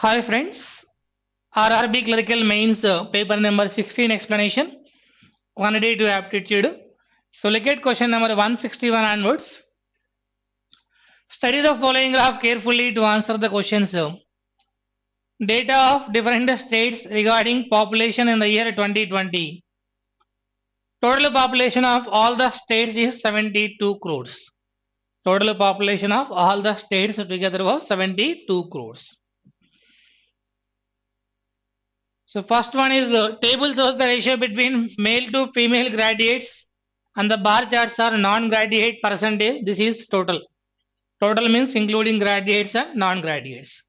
Hi friends, RRB Clerical Mains paper number 16 explanation, quantitative aptitude. So look at question number 161 onwards. Study the following graph carefully to answer the questions. Data of different states regarding population in the year 2020. Total population of all the states is 72 crores. Total population of all the states together was 72 crores. So first one is the table shows the ratio between male to female graduates and the bar charts are non-graduate percentage. This is total. Total means including graduates and non-graduates.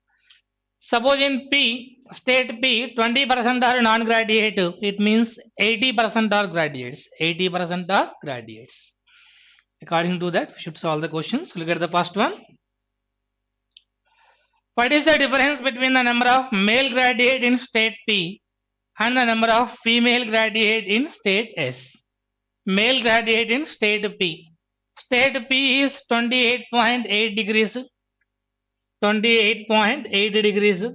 Suppose in P, state P, 20% are non-graduate. It means 80% are graduates. 80% are graduates. According to that, we should solve the questions. Look at the first one. What is the difference between the number of male graduate in state P and the number of female graduate in state S? Male graduate in state P. State P is 28.8 degrees. 28.8 degrees.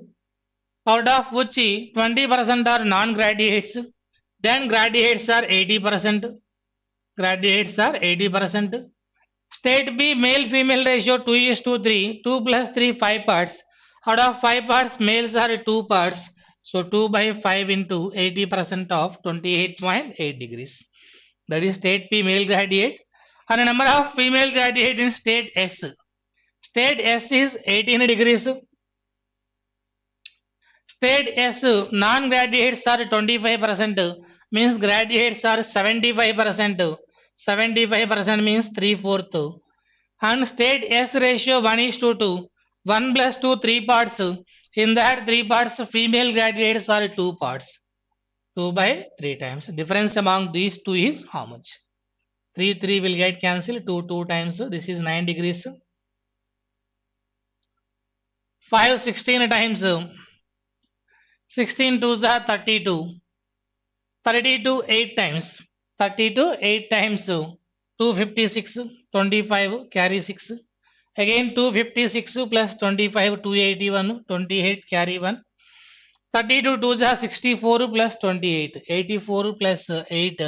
Out of which 20% are non-graduates. Then graduates are 80%. Graduates are 80%. State B male female ratio 2:3. 2 plus 3 5 parts. Out of 5 parts males are 2 parts. So 2 by 5 into 80% of 28.8 degrees. That is state P male graduate. And the number of female graduate in state S. State S is 18 degrees. State S non-graduates are 25%. Means graduates are 75%. 75% means 3/4. And state S ratio 1:2. 1 plus 2 3 parts. In that 3 parts female graduates are 2 parts. 2 by 3 times. Difference among these two is how much? 3 will get cancelled. 2 times. This is 9 degrees. 5 16 times. 16 2s are 32. 32 8 times. 32 8 times. 256. 25 carry 6. Again 256 plus 25 281. 28 carry 1. 32 2s are 64 plus 28. 84 plus 8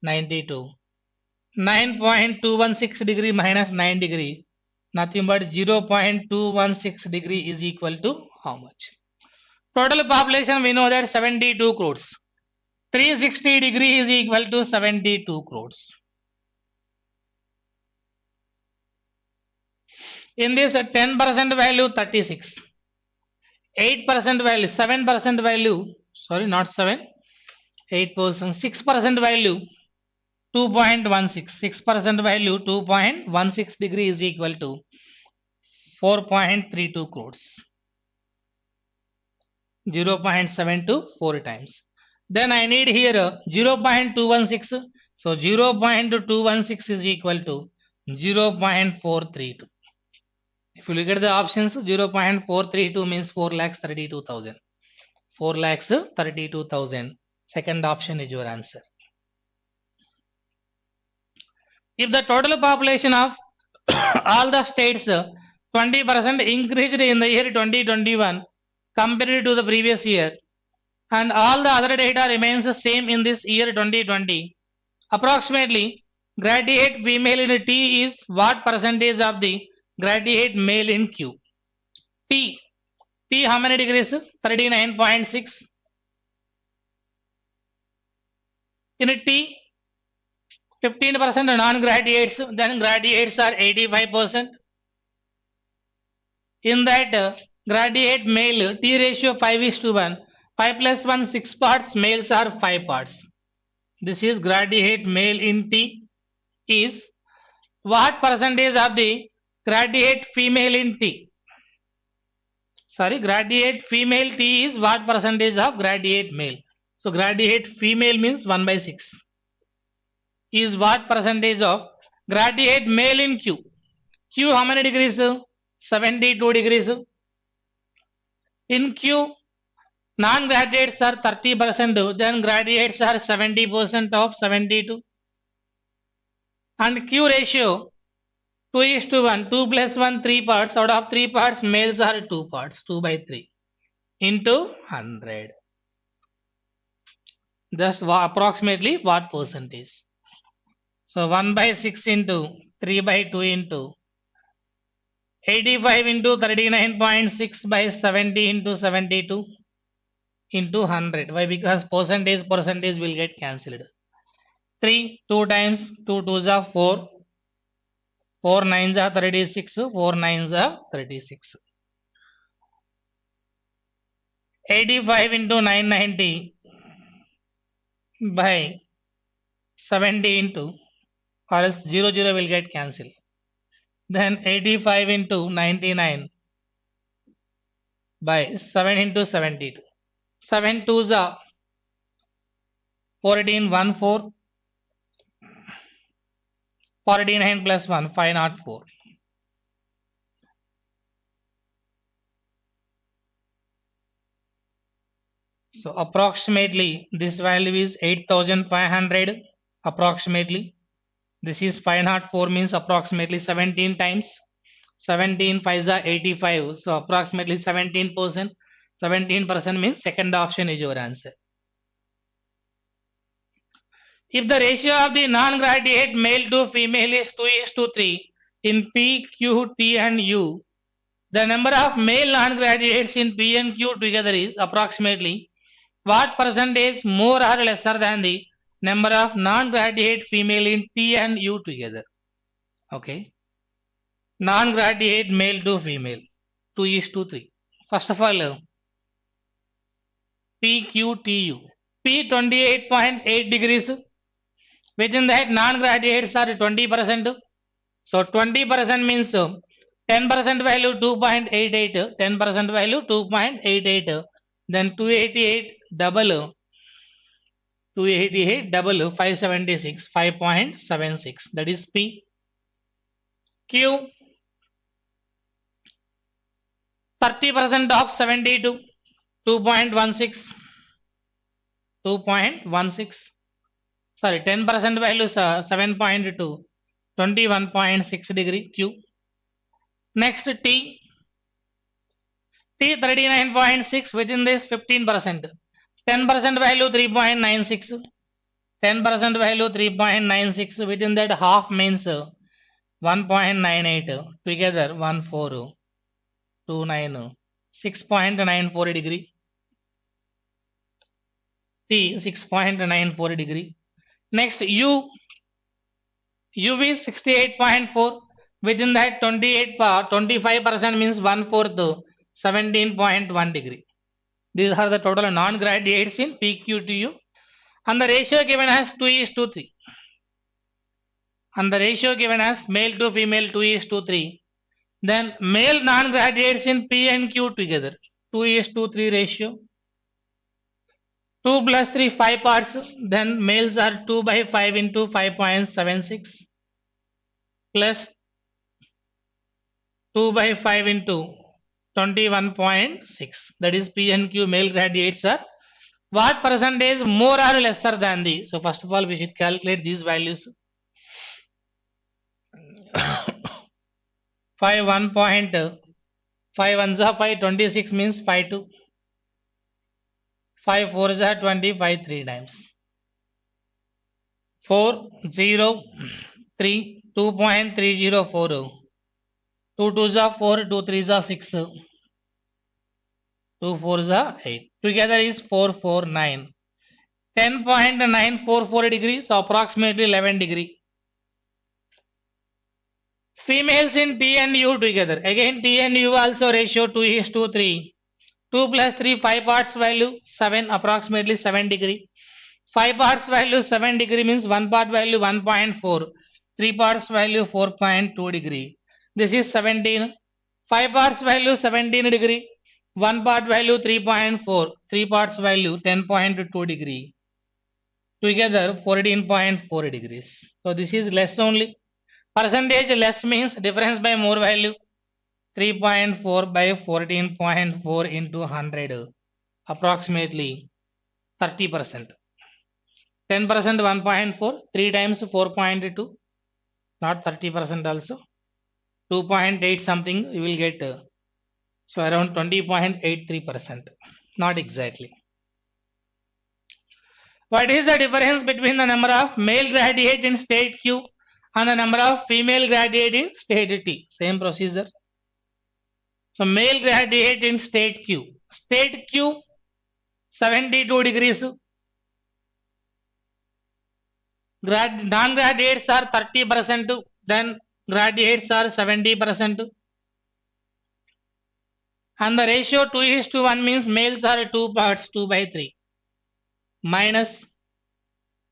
92. 9.216 degree minus 9 degree. Nothing but 0.216 degree is equal to how much? Total population we know that 72 crores. 360 degree is equal to 72 crores. In this 10% value 36. 8% value, 7% value, sorry not 7, 8%, 6% value 2.16. 6% value 2.16 degree is equal to 4.32 crores. 0.72 4 times. Then I need here 0.216. So 0.216 is equal to 0.432. If you look at the options, 0.432 means 4,32,000. 4,32,000. Second option is your answer. If the total population of all the states 20% increased in the year 2021 compared to the previous year, and all the other data remains the same in this year 2020, approximately graduate female in T is what percentage of the graduate male in Q? T how many degrees? 39.6. In T 15% non-graduates, then graduates are 85%. In that graduate male T ratio 5:1. 5 plus 1 6 parts, males are 5 parts. This is graduate male in T is what percentage of the graduate female in T? Sorry, graduate female T is what percentage of graduate male? So graduate female means 1 by 6. Is what percentage of graduate male in Q? Q how many degrees? 72 degrees. In Q, non-graduates are 30%, then graduates are 70% of 72. And Q ratio 2:1. 2 plus 1 3 parts. Out of 3 parts, males are 2 parts. 2 by 3. into 100. Just approximately what percentage? So 1 by 6 into 3 by 2 into 85 into 39.6 by 70 into 72 into 100. Why? Because percentage will get cancelled. 3, 2 times 2 2s are 4. 4 9s are 36. 4 9s are 36. 85 into 990 by 70 into, or else 0 0 will get cancelled. Then 85 into 99 by 7 into 72. 7 2s are 14 1 4. 49 plus 1 504. So approximately this value is 8500 approximately. This is 504 means approximately 17 times. 17 5s are 85. So approximately 17%. 17% means second option is your answer. If the ratio of the non-graduate male to female is 2:3 in P, Q, T and U, the number of male non-graduates in P and Q together is approximately what percentage more or lesser than the number of non-graduate female in T and U together? Okay. Non-graduate male to female 2:3. First of all, PQTU. P 28.8 degrees. Within that, non-graduates are 20%. So 20% means 10% value 2.88. 10% value 2.88. Then 288 double 576 5.76. That is P. Q 30% of 72 2.16. 2.16. Sorry, 10% value 7.2. 21.6 degree Q. Next T. T 39.6. Within this 15%. 10% value 3.96. 10% value 3.96. Within that half means 1.98. Together 1429. 6.94 degree. T 6.94 degree. Next U. U is 68.4. Within that 25% means 1/4. 17.1 degree. These are the total non-graduates in PQTU. And the ratio given as 2:3. And the ratio given as male to female 2:3. Then male non-graduates in P and Q together 2:3 ratio. 2 plus 3 5 parts. Then males are 2 by 5 into 5.76 plus 2 by 5 into 21.6. That is P and Q male graduates are what percentage more or lesser than the. So first of all we should calculate these values. 5 1.5 1s are 5 26 means 5 2. 5 4s are 20 5 3 times. 4 0 3 2.304. 2 2s are 4 2 3s are 6. 2 4s are 8. Together is 449. 10.944 degrees, so approximately 11 degree. Females in T and U together. Again T and U also ratio 2:3. 2 plus 3 5 parts value 7, approximately 7 degree. 5 parts value 7 degree means 1 part value 1.4. 3 parts value 4.2 degree. This is 17. 5 parts value 17 degree. 1 part value 3.4. 3 parts value 10.2 degree. Together 14.4 degrees. So this is less only. Percentage less means difference by more value. 3.4 by 14.4 into 100. Approximately 30%. 10% 1.4. 3 times 4.2. Not 30% also. 2.8 something you will get So around 20.83%. Not exactly. What is the difference between the number of male graduate in state Q and the number of female graduate in state T? Same procedure. So male graduate in state Q. State Q 72 degrees. Non-graduates are 30%. Then graduates are 70%. And the ratio 2:1 means males are 2 parts, 2/3. Minus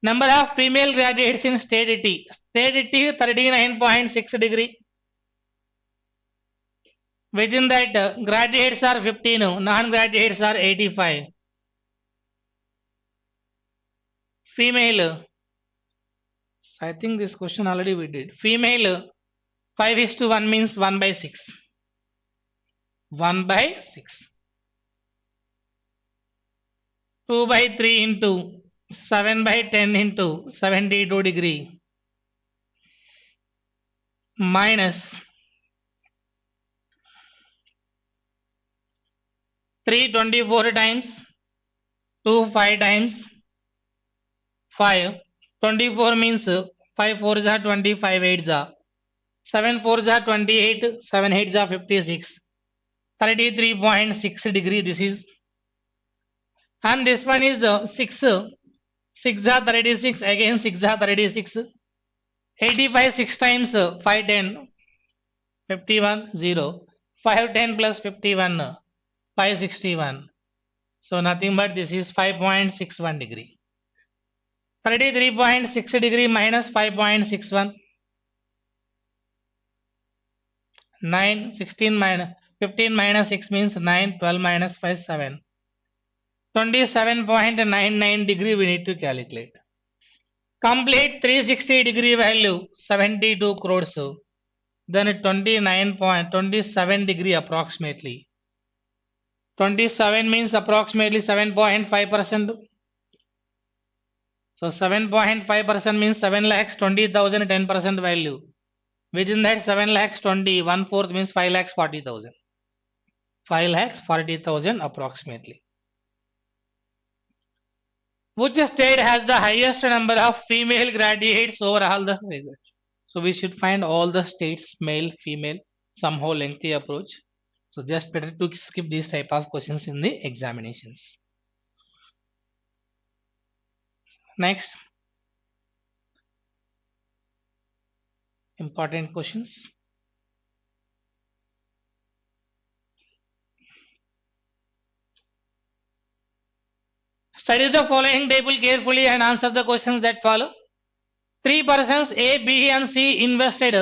number of female graduates in state T. State T 39.6 degree. Within that, graduates are 15, non-graduates are 85. Female, I think this question already we did. Female 5:1 means 1/6. 1/6. 2/3 into 7/10 into 72 degree minus 324 times 2 5 times 5. 24 means 5 4s are 20, 5 8s are 7 4s are 28, 7 8s are 56. 33.6 degree this is. And this one is 6. 6 are 36, again 6 are 36. 85 6 times 5 10, 51 0. 5 10 plus 51, 561. So nothing but this is 5.61 degree. 33.6 degree minus 5.61. 9, 16 minus 15 minus 6 means 9, 12 minus 5, 7. 27.99 degree we need to calculate. Complete 360 degree value 72 crores. Then 29.27 degree approximately. 27 means approximately 7.5%. So 7.5% means 7,20,000 10% value. Within that 7,20,000 1/4 means 5,40,000. 5,40,000 approximately. Which state has the highest number of female graduates over all the research? So we should find all the states, male, female, somehow lengthy approach. So just better to skip these type of questions in the examinations. Next, important questions. Study the following table carefully and answer the questions that follow. 3 persons A, B and C invested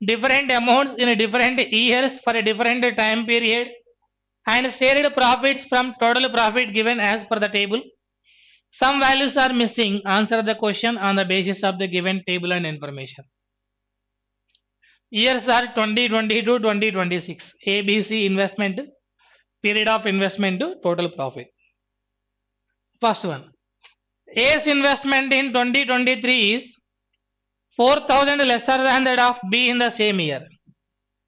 different amounts in different years for a different time period and shared profits from total profit given as per the table. Some values are missing. Answer the question on the basis of the given table and information. Years are 2022, 2026. ABC investment, period of investment to total profit. First one. A's investment in 2023 is 4,000 lesser than that of B in the same year.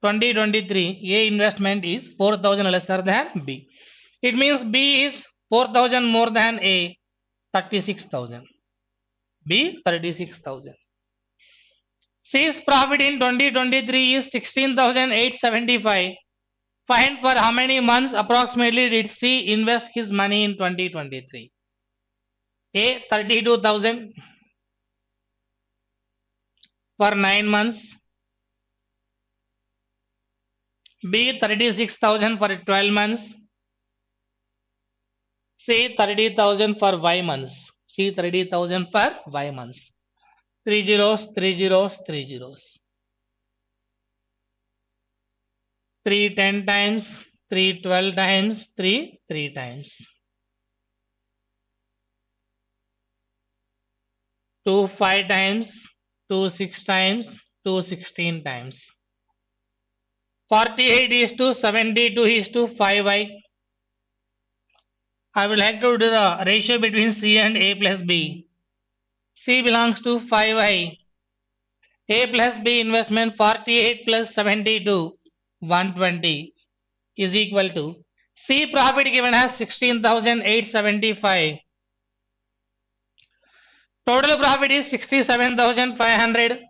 2023 A investment is 4,000 lesser than B. It means B is 4,000 more than A, 36,000. B 36,000. C's profit in 2023 is 16,875. Find for how many months approximately did C invest his money in 2023? A 32,000 for 9 months. B 36,000 for 12 months. C 30,000 for Y months. C 30,000 for Y months. 3 zeros, 3 zeros, 3 zeros. 3 10 times, 3 12 times, 3 3 times. 2 5 times, 2 6 times, 2 16 times. 48 is to 72 is to 5y. I would like to do the ratio between C and A plus B. C belongs to 5y. A plus B investment 48 plus 72, 120. is equal to C profit given as 16,875. Total profit is 67,500.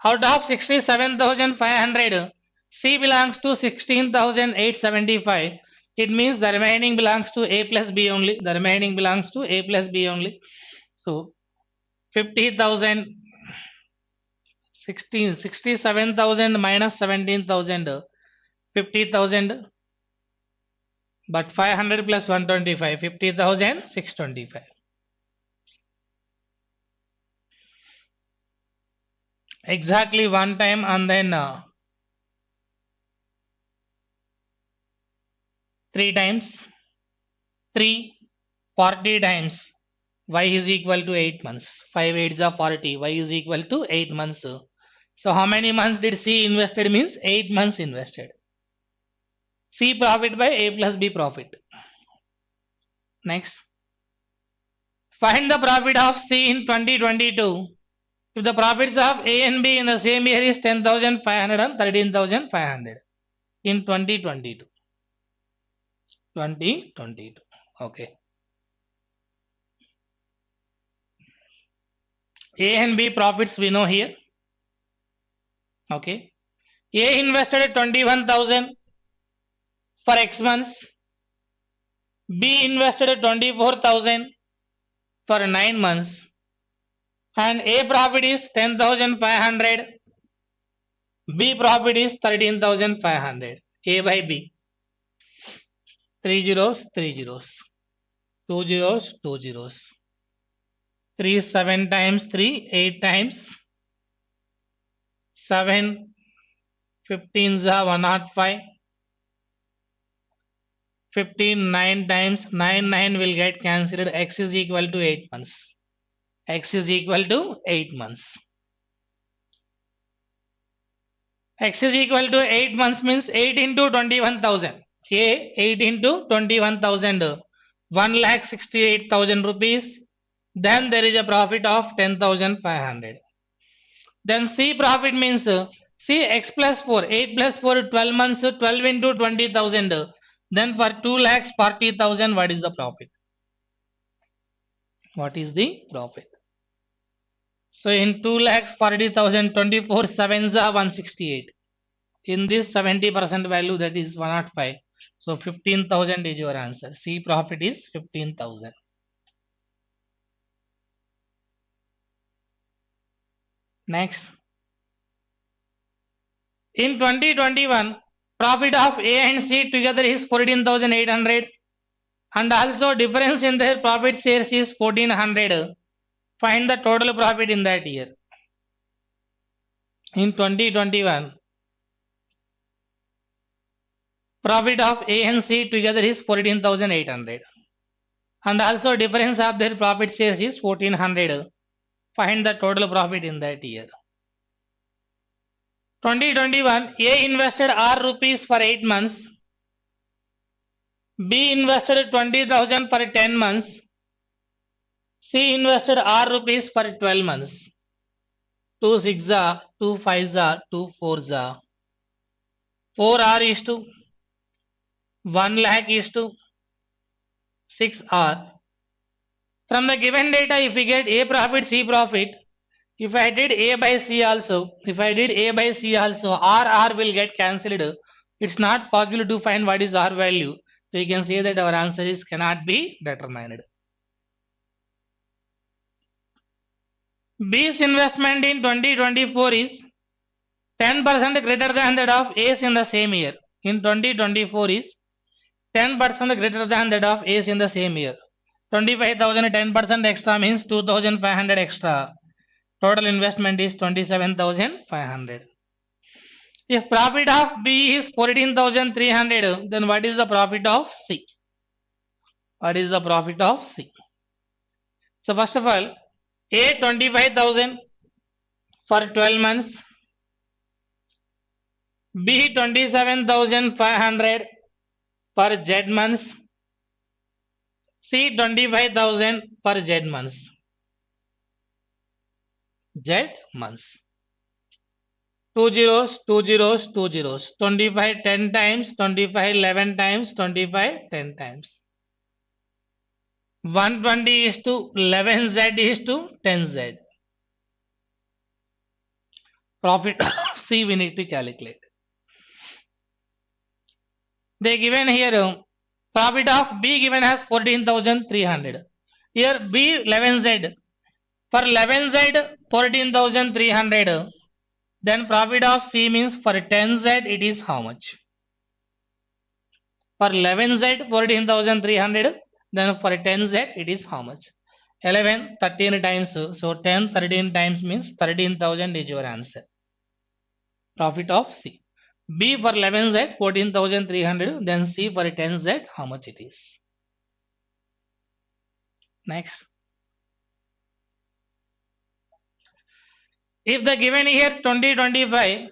Out of 67,500, C belongs to 16,875. It means the remaining belongs to A plus B only. The remaining belongs to A plus B only. So 50,000, 67,000 minus 17,000, 50,000. But 500 plus 125, 50,625. Exactly one time, and then 3 times 3, 40 times y is equal to 8 months. 5 8s are 40. Y is equal to 8 months. So how many months did C invested? Means 8 months invested. C profit by A plus B profit. Next. Find the profit of C in 2022. If the profits of A and B in the same year is 10,500 and 13,500 in 2022. 2022. Okay. A and B profits we know here. Okay. A invested 21,000 for X months. B invested 24,000 for 9 months. And A profit is 10,500. B profit is 13,500. A by B. 3 zeros, 3 zeros. 2 zeros, 2 zeros. 3 7 times 3, 8 times 7, 15s are 105. 15 9 times 9 9 will get cancelled. X is equal to 8 months. X is equal to 8 months. X is equal to 8 months means 8 into 21,000. Okay, 8 into 21,000, 1,68,000 rupees. Then there is a profit of 10,500. Then C profit means C X plus 4, 8 plus 4, 12 months, 12 into 20,000. Then for 2,40,000, what is the profit? What is the profit? So in 2,40,000, 24 sevens are 168. In this 70% value, that is 105. So 15,000 is your answer. C profit is 15,000. Next. In 2021, profit of A and C together is 14,800. And also difference in their profit shares is 1,400. Find the total profit in that year. In 2021, profit of A and C together is 14,800. And also difference of their profit shares is 1,400. Find the total profit in that year. 2021, A invested R rupees for 8 months. B invested 20,000 for 10 months. C invested R rupees for 12 months. 2 6s are, 2 5s are, 2 4s are. 4 R is to 1 lakh is to 6 R. From the given data, if we get A profit, C profit, if I did A by C also, R will get cancelled. It's not possible to find what is R value. So you can say that our answer is cannot be determined. B's investment in 2024 is 10% greater than that of A's in the same year. In 2024 is 10% greater than that of A's in the same year. 25,000 10% extra means 2,500 extra. Total investment is 27,500. If profit of B is 14,300, then what is the profit of C? What is the profit of C? So first of all, A 25,000 for 12 months, B 27,500 for Z months, C 25,000 for Z months. Z months. 2 zeros, 2 zeros, 2 zeros. 25 10 times, 25 11 times, 25 10 times. 120 is to 11Z is to 10Z. Profit of C we need to calculate. They given here profit of B given as 14,300. Here B 11Z. For 11Z 14,300. Then profit of C means for 10Z it is how much? For 11Z 14,300. Then for 10Z it is how much? 11 13 times. So 10 13 times means 13,000 is your answer. Profit of C. B for 11Z 14,300. Then C for 10Z how much it is? Next. If the given here 2025,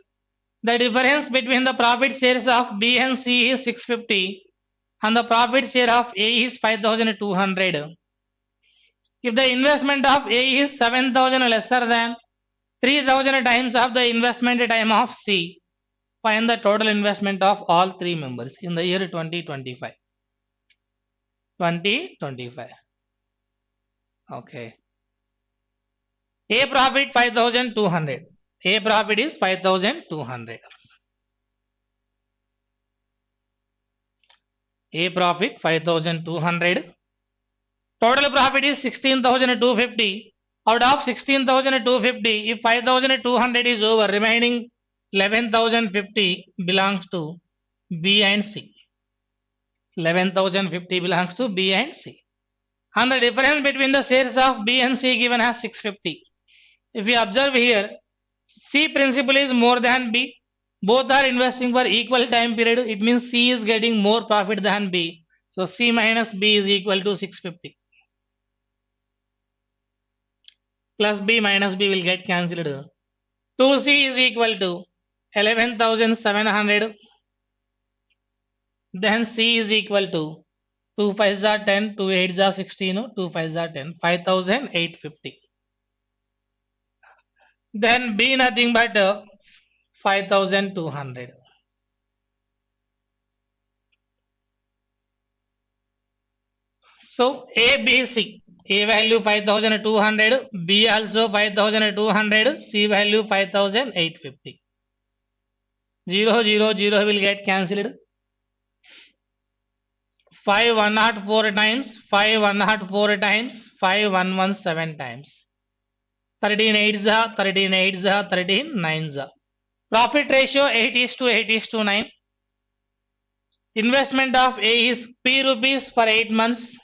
the difference between the profit shares of B and C is 650 and the profit share of A is 5,200. If the investment of A is 7,000 lesser than 3,000 times of the investment time of C, find the total investment of all three members in the year 2025. 2025. Okay. A profit 5,200. A profit is 5,200. A profit 5,200. Total profit is 16,250. Out of 16,250, if 5,200 is over, remaining 11,050 belongs to B and C. 11,050 belongs to B and C. And the difference between the shares of B and C given as 650. If you observe here, C principal is more than B. Both are investing for equal time period. It means C is getting more profit than B. So C minus B is equal to 650. Plus B minus B will get cancelled. 2C is equal to 11,700. Then C is equal to 2 5s are 10, 2 8s are 16, 2 5s are 10, 5,850. Then B nothing but 5,200. So A, B, C. A value 5,200, B also 5,200, C value 5,850. 0, 0, 0 will get cancelled. 5 104 times, 5 104 times, 5 117 times. 13 8s are, 13 8s are, 13 9s are. Profit ratio 8 is to 8 is to 9. Investment of A is P rupees for 8 months.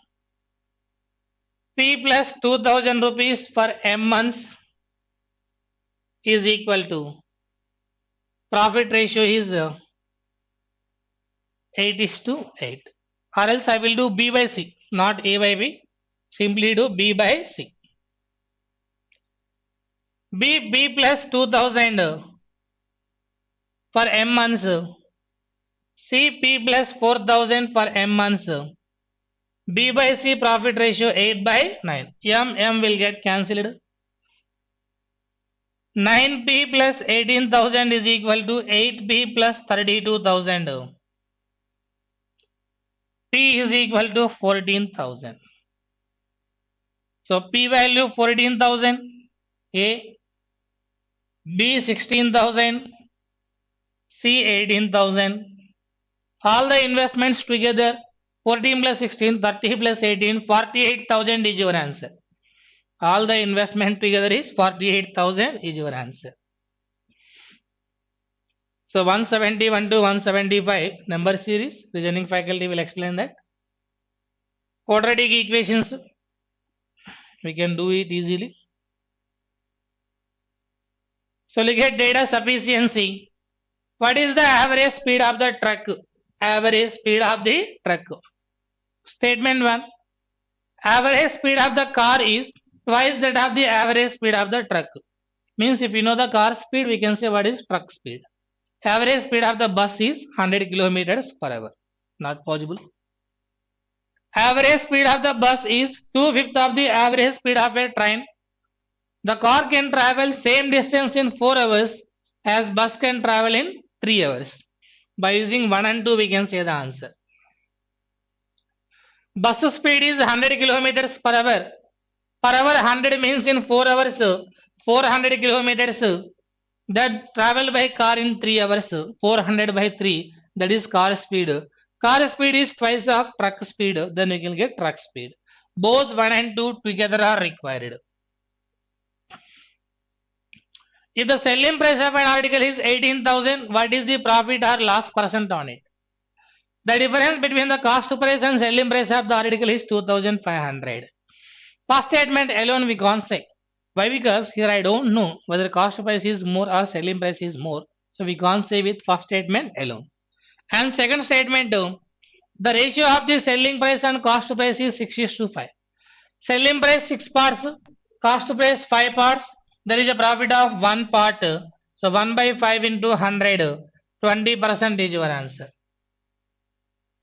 P plus 2,000 rupees for M months is equal to profit ratio is 8 is to 8. Or else I will do B by C, not A by B. Simply do B by C. B plus 2,000 for M months. C P plus 4,000 for M months. B by C profit ratio 8 by 9. M will get cancelled. 9P plus 18,000 is equal to 8P plus 32,000. P is equal to 14,000. So P value 14,000. A. B 16,000. C 18,000. All the investments together 14 plus 16, 30 plus 18, 48,000 is your answer. All the investment together is 48,000 is your answer. So 171 to 175 number series, reasoning faculty will explain that. Quadratic equations, we can do it easily. So look at data sufficiency. What is the average speed of the truck? Average speed of the truck. Statement 1. Average speed of the car is twice that of the average speed of the truck. Means if you know the car speed, we can say what is truck speed. Average speed of the bus is 100 kilometers per hour. Not possible. Average speed of the bus is 2/5 of the average speed of a train. The car can travel same distance in 4 hours as bus can travel in 3 hours. By using 1 and 2 we can say the answer. Bus speed is 100 kilometers per hour. Per hour 100 means in 4 hours 400 kilometers that travel by car in 3 hours 400 by 3 that is car speed. Car speed is twice of truck speed, then you can get truck speed. Both 1 and 2 together are required. If the selling price of an article is 18,000, what is the profit or loss percent on it? The difference between the cost price and selling price of the article is 2,500. First statement alone we can't say. Why? Because here I don't know whether cost price is more or selling price is more. So we can't say with first statement alone. And second statement, the ratio of the selling price and cost price is 6:5. Selling price 6 parts, cost price 5 parts. There is a profit of 1 part. So 1 by 5 into 100, 20% is your answer.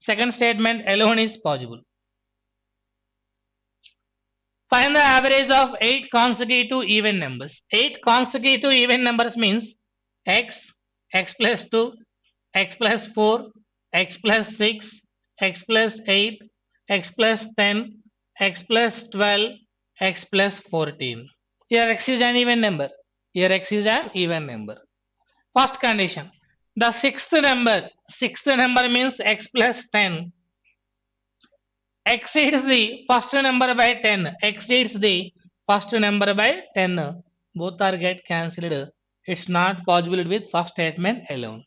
Second statement alone is possible. Find the average of 8 consecutive even numbers. 8 consecutive even numbers means x, x plus 2, x plus 4, x plus 6, x plus 8, x plus 10, x plus 12, x plus 14. Here x is an even number. Here x is an even number. First condition. The sixth number means x plus 10 exceeds the first number by 10. Exceeds the first number by 10. Both are get cancelled. It's not possible with first statement alone.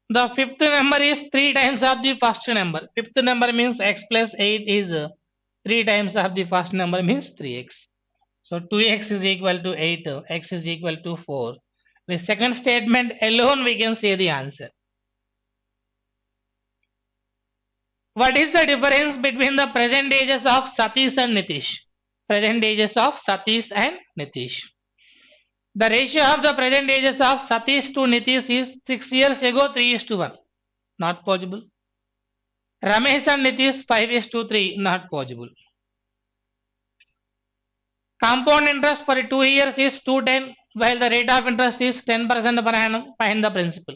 The fifth number is 3 times of the first number. Fifth number means x plus 8 is 3 times of the first number means 3x. So 2x is equal to 8. X is equal to 4. With second statement alone we can say the answer. What is the difference between the present ages of Satish and Nitish? Present ages of Satish and Nitish. The ratio of the present ages of Satish to Nitish is 6 years ago 3:1. Not possible. Ramesh and Nitish 5:3. Not possible. Compound interest for 2 years is 210, while the rate of interest is 10% per annum. Find the principal.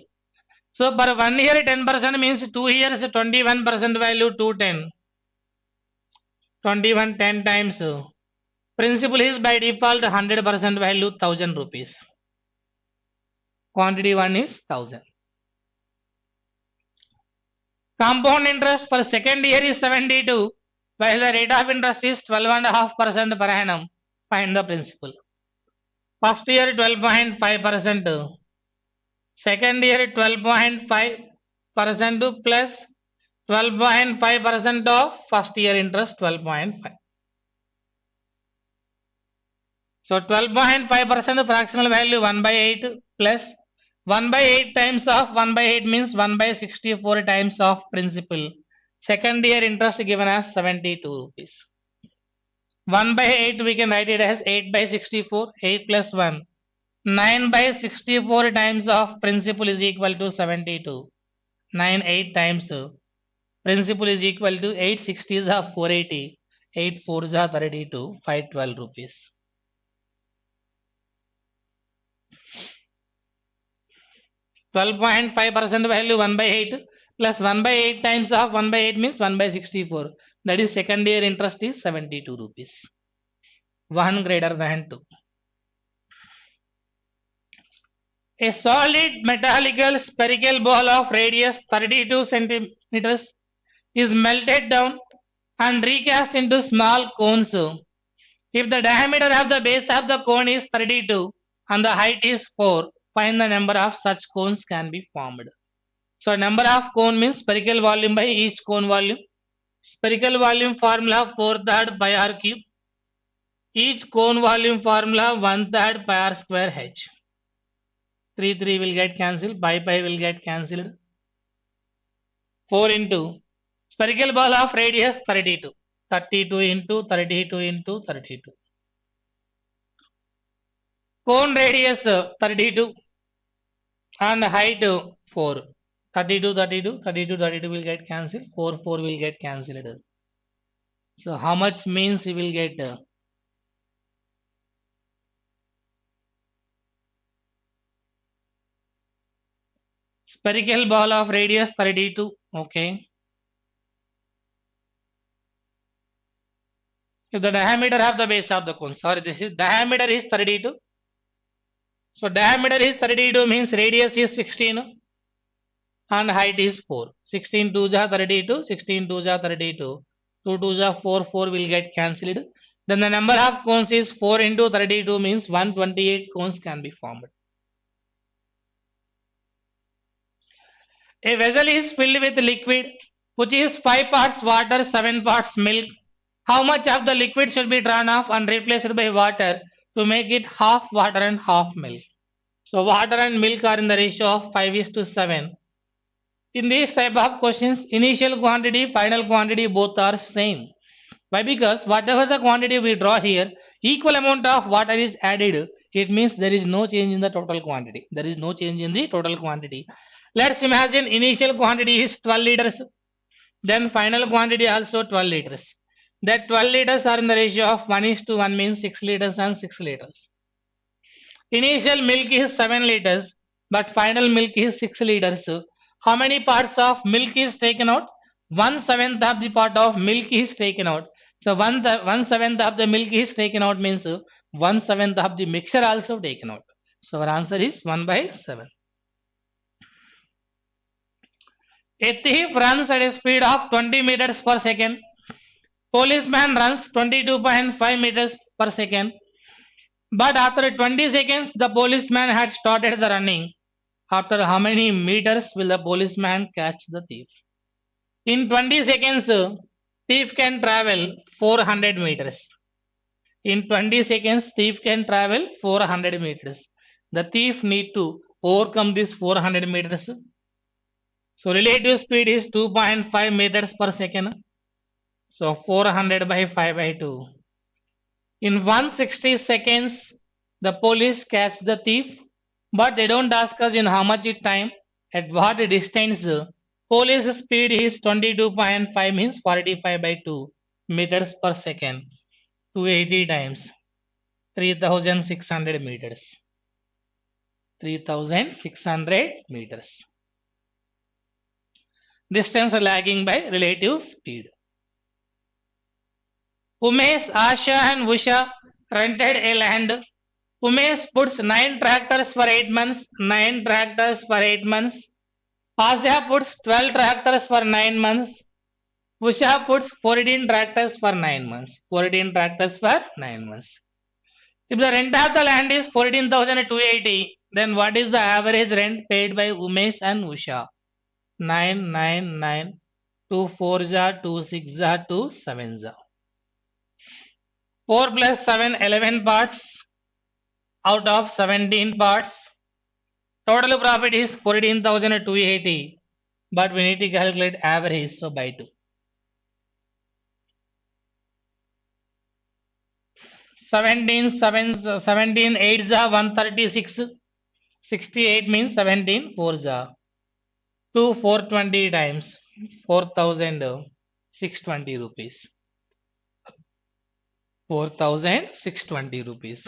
So per 1 year 10% means 2 years 21% value 210. 21 10 times. Principal is by default 100% value 1000 rupees. Quantity 1 is 1000. Compound interest for second year is 72, while the rate of interest is 12.5% per annum. Find the principal. First year 12.5%. Second year 12.5% plus 12.5% of first year interest 12.5. So 12.5% fractional value 1 by 8 plus 1 by 8 times of 1 by 8 means 1 by 64 times of principal. Second year interest given as 72 rupees. 1 by 8 we can write it as 8 by 64, 8 plus 1. 9 by 64 times of principal is equal to 72. 9 8 times principal is equal to 8 60s are 480. 8 4s are 32. 512 rupees. (12.5% value 1 by 8 plus 1 by 8 times of 1 by 8 means 1 by 64. That is second year interest is 72 rupees. 1 greater than 2. A solid metallical spherical ball of radius 32 centimeters is melted down and recast into small cones. If the diameter of the base of the cone is 32 and the height is 4, find the number of such cones can be formed. So number of cone means spherical volume by each cone volume. Spherical volume formula 4/3 pi r cube. Each cone volume formula 1/3 pi r square h. 3 3 will get cancelled. Pi will get cancelled. 4 into spherical ball of radius 32. 32 into 32 into 32. Cone radius 32 and height 4. 32 32 32 32 will get cancelled. 4 4 will get cancelled. So how much means you will get? Spherical ball of radius 32. Okay. If the diameter of the base of the cone, sorry, this is diameter is 32. So diameter is 32 means radius is 16 and height is 4. 16 2 ja 32, 16 2 ja 32. 2 2 ja 4, 4 will get cancelled. Then the number of cones is 4 into 32 means 128 cones can be formed. A vessel is filled with liquid which is 5 parts water, 7 parts milk. How much of the liquid should be drawn off and replaced by water to make it half water and half milk? So water and milk are in the ratio of 5:7. In these type of questions, initial quantity, final quantity both are same. Why? Because whatever the quantity we draw here, equal amount of water is added. It means there is no change in the total quantity. There is no change in the total quantity. Let's imagine initial quantity is 12 liters. Then final quantity also 12 liters. That 12 liters are in the ratio of 1:1 means 6 liters and 6 liters. Initial milk is 7 liters, but final milk is 6 liters. How many parts of milk is taken out? 1/7 of the part of milk is taken out. So 1/7 of the milk is taken out means 1/7 of the mixture also taken out. So our answer is 1/7. A thief runs at a speed of 20 meters per second. Policeman runs 22.5 meters per second. But after 20 seconds, the policeman had started the running. After how many meters will the policeman catch the thief? In 20 seconds, thief can travel 400 meters. In 20 seconds, thief can travel 400 meters. The thief need to overcome this 400 meters. So relative speed is 2.5 meters per second. So 400 by 5/2. In 160 seconds, the police catch the thief, but they don't ask us in how much time, at what distance. Police speed is 22.5 means 45/2 meters per second. 280 times 3,600 meters. 3,600 meters. Distance lagging by relative speed. Umesh, Asha and Usha rented a land. Umesh puts 9 tractors for 8 months. 9 tractors for 8 months. Asha puts 12 tractors for 9 months. Usha puts 14 tractors for 9 months. 14 tractors for 9 months. If the rent of the land is 14,280, then what is the average rent paid by Umesh and Usha? 9, 9, 9. 2 4 ja, 2 6 ja, 2 7 ja. 4 plus 7, 11 parts out of 17 parts. Total profit is 14,280, but we need to calculate average, so by 2. 17 8 ja 136. 68 means 17 4 ja. 2 420 times 4,620 rupees. 4,620 rupees.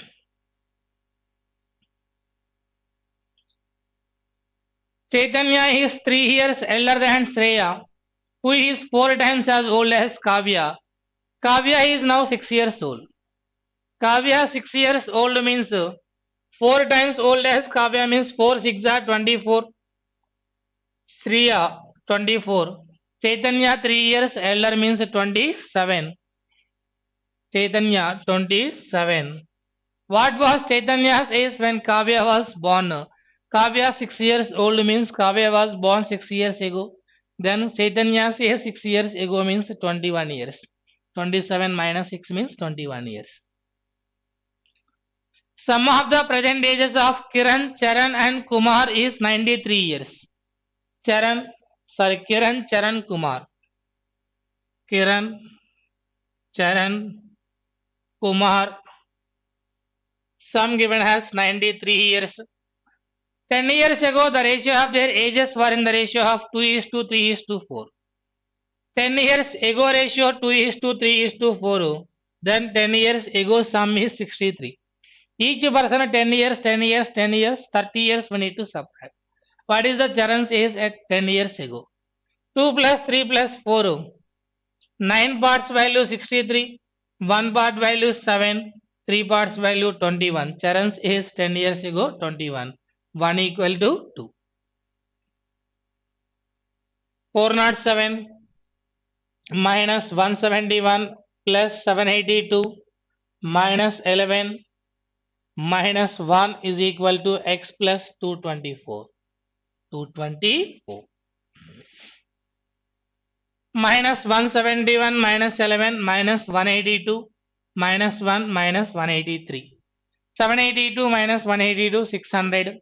Chaitanya is 3 years elder than Shreya, who is 4 times as old as Kavya. Kavya is now 6 years old. Kavya 6 years old means 4 times old as Kavya means 4 6 are 24. Shreya 24. Chaitanya 3 years elder means 27. Chaitanya 27. What was Chaitanya's age when Kavya was born? Kavya 6 years old means Kavya was born 6 years ago. Then Chaitanya's age 6 years ago means 21 years. 27 minus 6 means 21 years. Sum of the present ages of Kiran, Charan and Kumar is 93 years. Kiran, Charan, Kumar. Kiran, Charan, Kumar. Sum given has 93 years. 10 years ago, the ratio of their ages were in the ratio of 2:3:4. 10 years ago ratio 2:3:4. Then 10 years ago sum is 63. Each person 10 years, 10 years, 10 years, 30 years we need to subtract. What is the Charan's age at 10 years ago? 2 plus 3 plus 4. 9 parts value 63. 1 part value 7. 3 parts value 21. Charan's age 10 years ago 21. 1 equal to 2. 407 minus 171 plus 782 minus 11 minus 1 is equal to x plus 224. 224. Minus 171 minus 11 minus 182 minus 1 minus 183. 782 minus 182 600.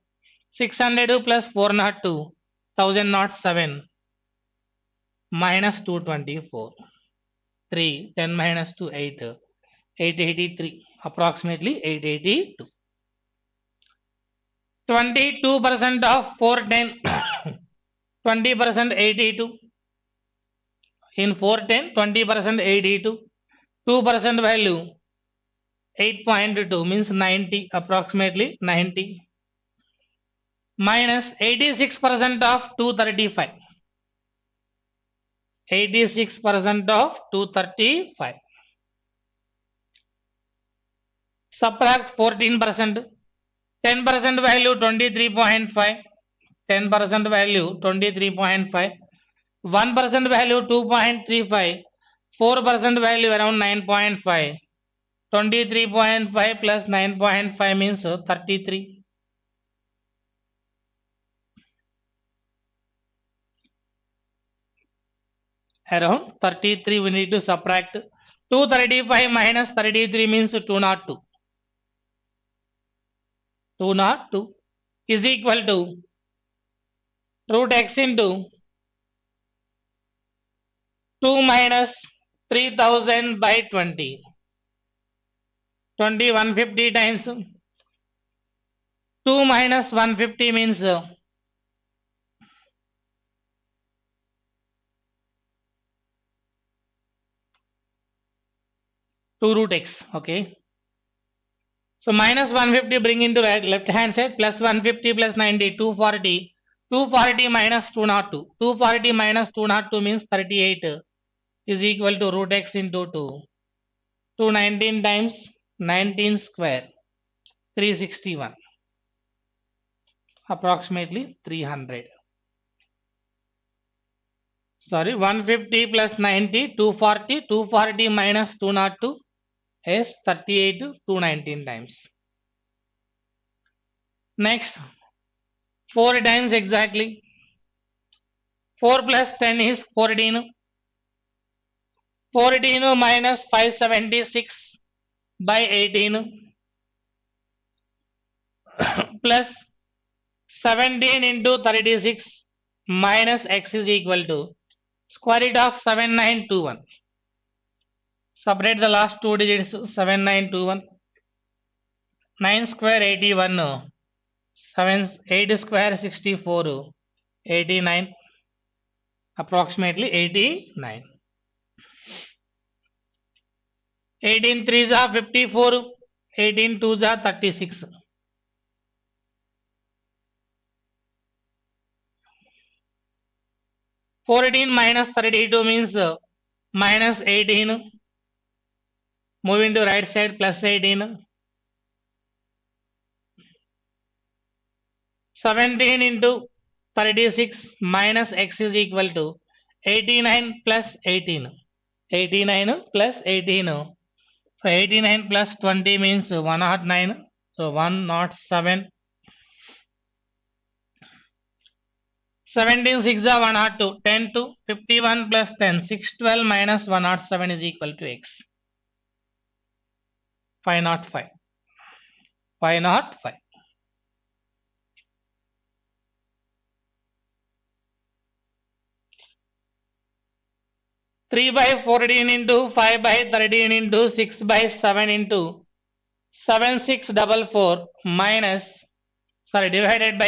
602 plus 402 1007 minus 224. 3 10 minus 2 8 883 approximately 882. 22% of 410 20% 82. In 410 20% 82. 2% value 8.2 means 90 approximately 90 minus 86% of 235. 86% of 235. Subtract 14%. 10% value 23.5. 10% value 23.5. 1% value 2.35. 4% value around 9.5. 23.5 plus 9.5 means 33. Around 33 we need to subtract. 235 minus 33 means 202. 202 is equal to root x into 2 minus 3000 by 20. 150 times 2 minus 150 means 2 root x. Okay. So minus 150 bring into left hand side, plus 150 plus 90 240. 240 minus 202. 240 minus 202 means 38 is equal to root x into 2. 219 times 19 square 361 approximately 300. Sorry, 150 plus 90 240. 240 minus 202 is 38 219 times. Next 4 times exactly. 4 plus 10 is 14. 14 minus 576 by 18 plus 17 into 36 minus x is equal to square root of 7921. Separate the last two digits. 7921. 9 square 81. 8 square 64. 89. Approximately 89. 18 3s are 54. 18 2s are 36. 14 minus 32 means minus 18. Moving to right side, plus 18. 17 into 36 minus x is equal to 89 plus 18. 89 plus 18. So 89 plus 20 means 109. So 107. 17 6 are 102. 10 to 51 plus 10. 612 minus 107 is equal to x. 505. 505. Three by 14 into 5 by 13 into 6 by 7 into 7644 minus divided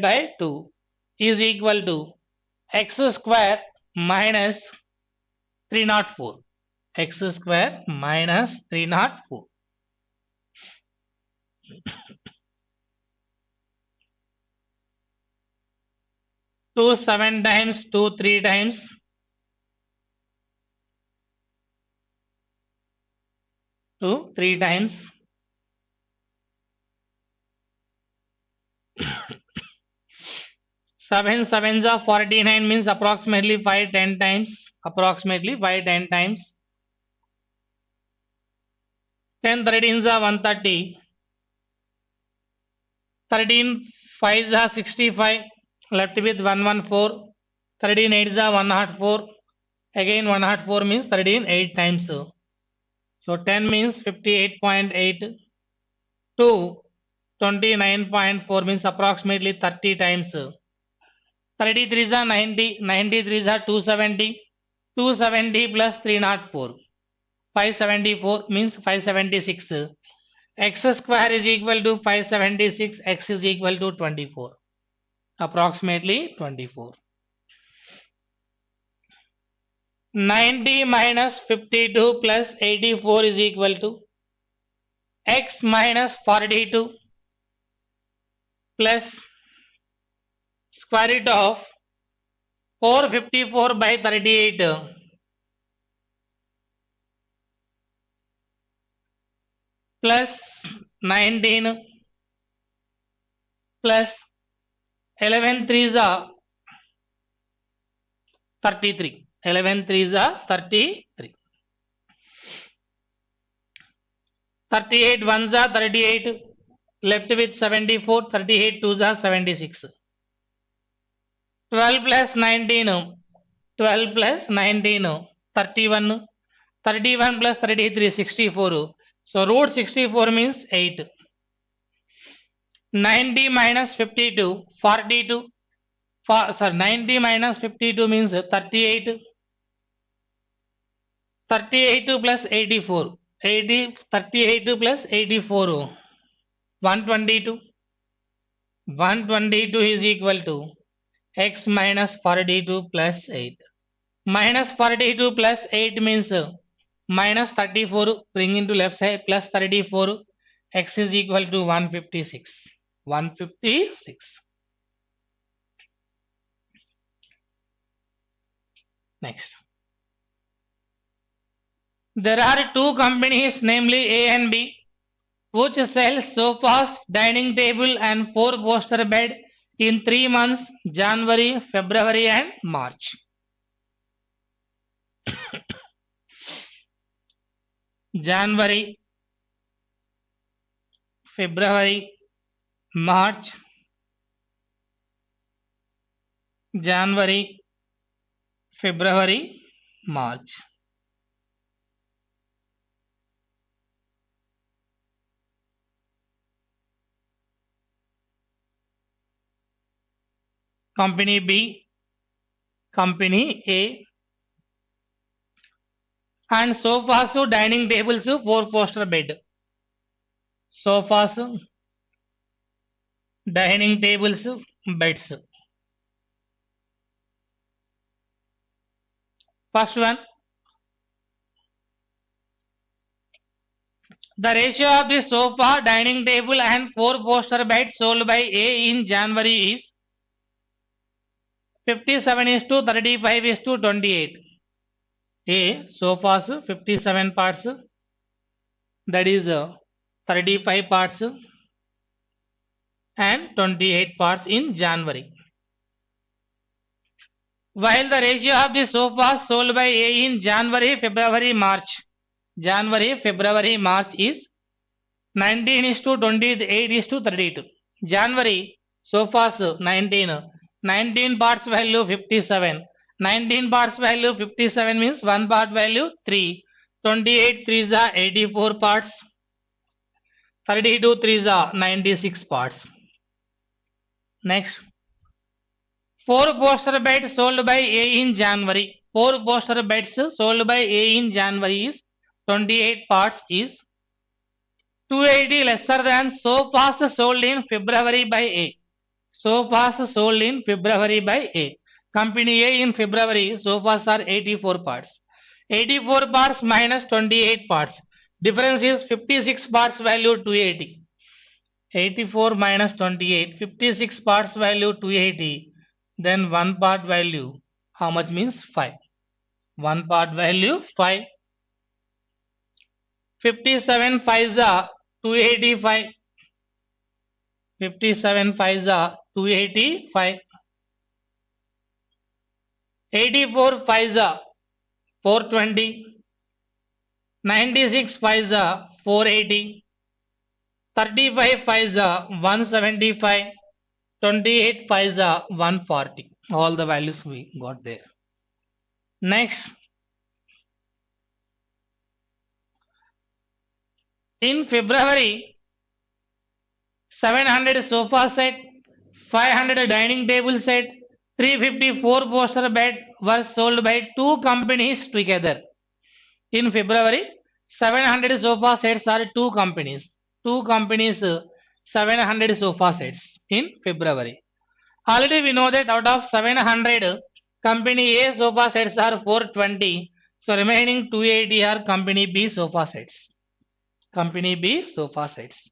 by 2 is equal to x square minus 304. X square minus 304. 2 7 times, 2 3 times, 2 3 times, 7 sevens are 49 means approximately 5 10 times, approximately 5 10 times, 10 13s are 130, 13 5s are 65, left with 114, 13 8s are 104, again 104 means 13 8 times. So 10 means 58.8, 2 29.4 means approximately 30 times. 33s are 90, 93s are 270, 270 plus 304, 574 means 576. X square is equal to 576, x is equal to 24, approximately 24. 90 minus 52 plus 84 is equal to x minus 42 plus square root of 454 by 38 plus 19 plus 11 threes are 33. 11 threes are 33. 38 ones are 38. Left with 74. 38 twos are 76. 12 plus 19. 12 plus 19. 31. 31 plus 33. 64. So root 64 means 8. 90 minus 52. 42. 90 minus 52 means 38. 38 plus 84. 38 plus 84. 122. 122 is equal to x minus 42 plus 8. Minus 42 plus 8 means minus 34. Bring into left side plus 34. X is equal to 156. 156. Next. There are two companies, namely A and B, which sell sofas, dining table and 4 poster bed in 3 months, January, February and March. January, February, March. January, February, March. Company B, Company A, and sofas, dining tables, 4 poster bed. Sofas, dining tables, beds. First one, the ratio of the sofa, dining table and 4 poster beds sold by A in January is 57 is to 35 is to 28. A, sofas 57 parts, that is 35 parts and 28 parts in January. While the ratio of the sofas sold by A in January, February, March, January, February, March is 19 is to 28 is to 32. January, sofas 19, 19 parts value 57. 19 parts value 57 means 1 part value 3. 28 threes are 84 parts. 32 threes are 96 parts. Next. 4 poster beds sold by A in January. 4 poster beds sold by A in January is 28 parts is 280 lesser than sofas sold in February by A. Sofas sold in February by A. Company A in February, sofas are 84 parts. 84 parts minus 28 parts. Difference is 56 parts value 280. 84 minus 28. 56 parts value 280. then 1 part value, how much means 5? 1 part value 5. 57 5s are 285. 57 5s are 285. 84 5s are 420. 96 5s are 480. 35 5s are 175. 28 5s are 140. All the values we got there. Next, in February, 700 sofa set, 500 dining table set, 354 poster bed were sold by two companies together. In February, 700 sofa sets are two companies. Two companies, 700 sofa sets in February. Already we know that out of 700, company A sofa sets are 420. So remaining 280 are company B sofa sets. Company B sofa sets.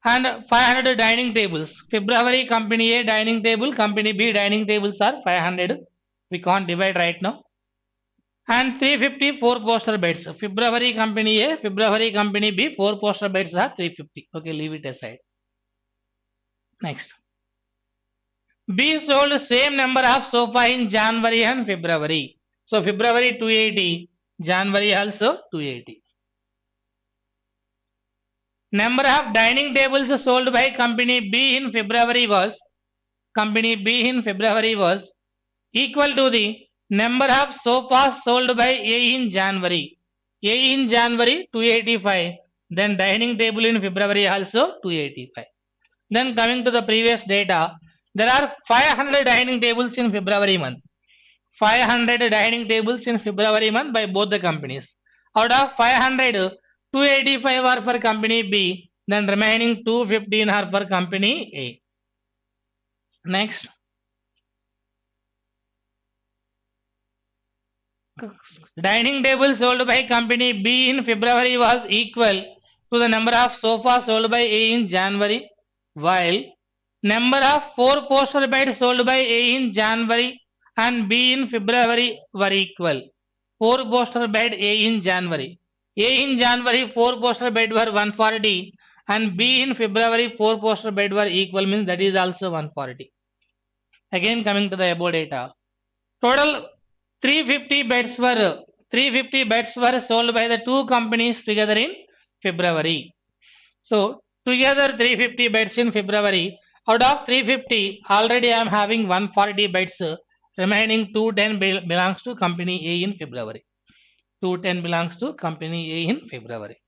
And 500 dining tables. February company A dining table, company B dining tables are 500. We can't divide right now. And 354 poster beds. February company A, February company B, 4 poster beds are 350. Okay, leave it aside. Next. B sold same number of sofa in January and February. So February 280, January also 280. Number of dining tables sold by company B in February was equal to the number of sofas sold by A in January. A in January 285. Then dining table in February also 285. Then coming to the previous data, there are 500 dining tables in February month. 500 dining tables in February month by both the companies. Out of 500, 285 are for company B, then remaining 215 are for company A. Next. Dining table sold by company B in February was equal to the number of sofas sold by A in January, while number of 4 poster beds sold by A in January and B in February were equal. 4 poster bed A in January. A in January 4 poster bed were 140 and B in February 4 poster bed were equal, means that is also 140. Again coming to the above data. Total 350 beds were sold by the two companies together in February. So together 350 beds in February. Out of 350, already I am having 140 beds. Remaining 210 belongs to company A in February. 210 belongs to company A in February.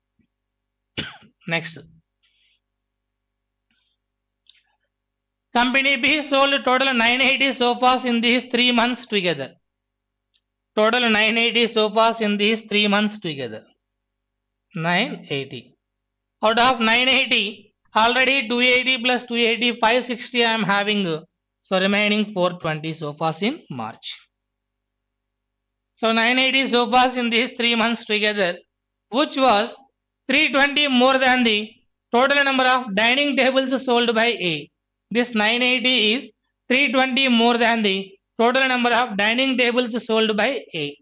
Next. Company B sold total 980 sofas in these 3 months together. Total 980 sofas in these 3 months together. 980. Out of 980, already 280 plus 280, 560 I am having. So remaining 420 sofas in March. So 980 sofas in these 3 months together, which was 320 more than the total number of dining tables sold by A. This 980 is 320 more than the total number of dining tables sold by A.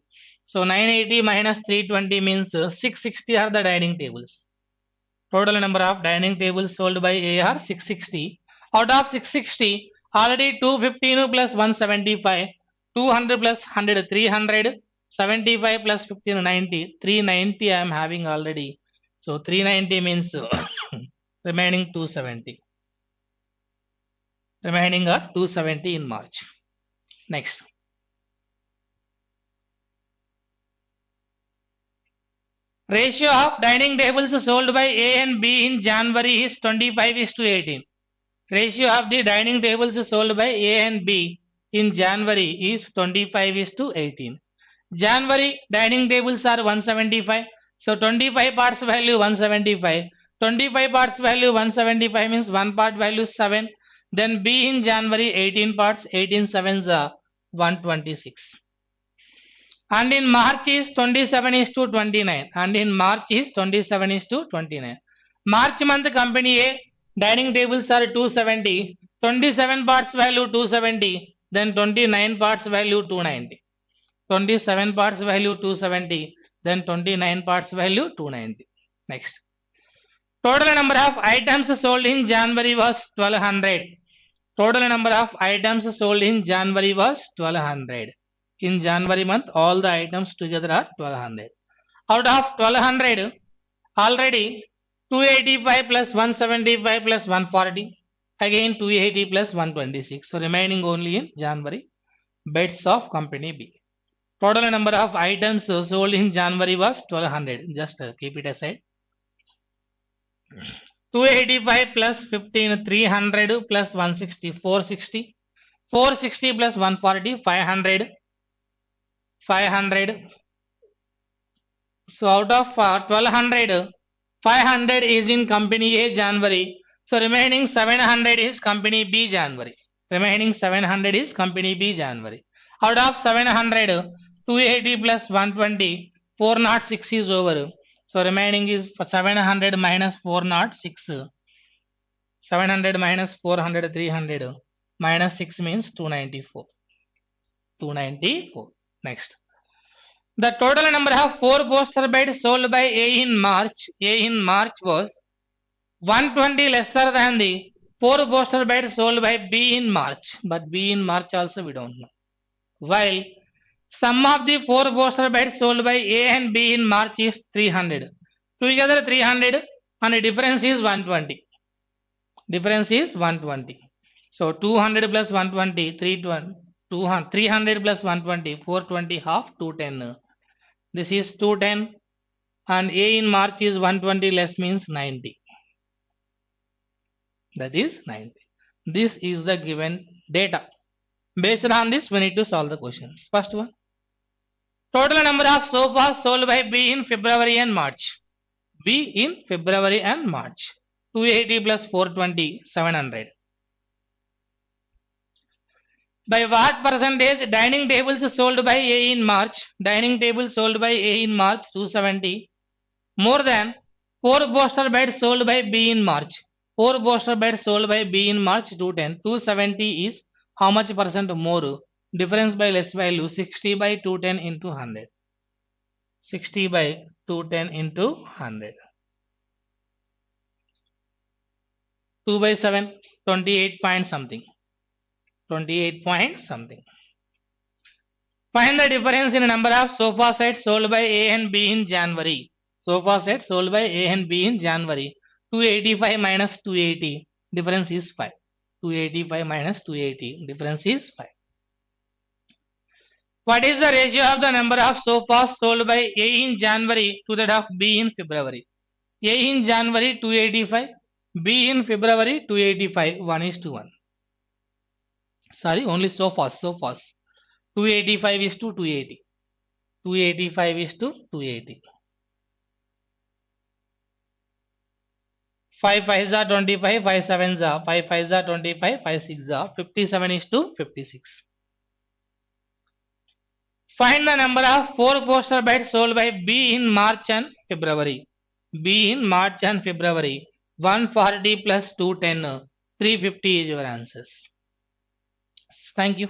So 980 minus 320 means 660 are the dining tables. Total number of dining tables sold by A are 660. Out of 660, already 215 plus 175, 200 plus 100, 300, 75 plus 15, 90, 390 I am having already. So 390 means remaining 270. Remaining are 270 in March. Next. Ratio of dining tables sold by A and B in January is 25:18. Ratio of the dining tables sold by A and B in January is 25:18. January dining tables are 175. So 25 parts value 175. 25 parts value 175 means 1 part value 7. Then B in January 18 parts, 18 sevens are 126. And in March is 27:29. And in March is 27:29. March month company A dining tables are 270. 27 parts value 270. then 29 parts value 290. 27 parts value 270, then 29 parts value 290. Next. Total number of items sold in January was 1200. Total number of items sold in January was 1200. In January month, all the items together are 1200. Out of 1200, already 285 plus 175 plus 140. Again 280 plus 126. So remaining only in January beds of company B. Total number of items sold in January was 1200. Just keep it aside. 285 plus 15, 300 plus 160, 460. 460 plus 140, 500. 500. So out of 1200, 500 is in company A January. So remaining 700 is company B January. Remaining 700 is company B January. Out of 700, 280 plus 120, 406 is over. So remaining is 700 minus 406. 700 minus 400, 300. Minus 6 means 294. 294. Next. The total number of 4 poster beds sold by A in March was 120 lesser than the 4 poster beds sold by B in March. But B in March also we don't know. While sum of the 4 poster beds sold by A and B in March is 300. Together 300 and the difference is 120. Difference is 120. So 200 plus 120, 320, 300 plus 120, 420 half, 210. This is 210 and A in March is 120 less means 90. That is 90. This is the given data. Based on this, we need to solve the questions. First one. Total number of sofas sold by B in February and March. B in February and March. 280 plus 420, 700. By what percentage dining tables sold by A in March? Dining tables sold by A in March 270. More than 4 poster beds sold by B in March. 4 poster beds sold by B in March 210. 270 is how much percent more? Difference by less value 60 by 210 into 100. 60 by 210 into 100. 2 by 7, 28 point something. 28 point something. Find the difference in number of sofa sets sold by A and B in January. Sofa sets sold by A and B in January. 285 minus 280. Difference is 5. 285 minus 280. Difference is 5. What is the ratio of the number of sofas sold by A in January to that of B in February? A in January 285. B in February 285. 1 is to 1. Sorry, only sofas. 285 is to 280. 285 is to 280. 5 5s are 25, 5 7s are 5 5s are 25, 5 6s are 57 is to 56. Find the number of 4 poster beds sold by B in March and February. B in March and February. 140 plus 210, 350 is your answers. Thank you.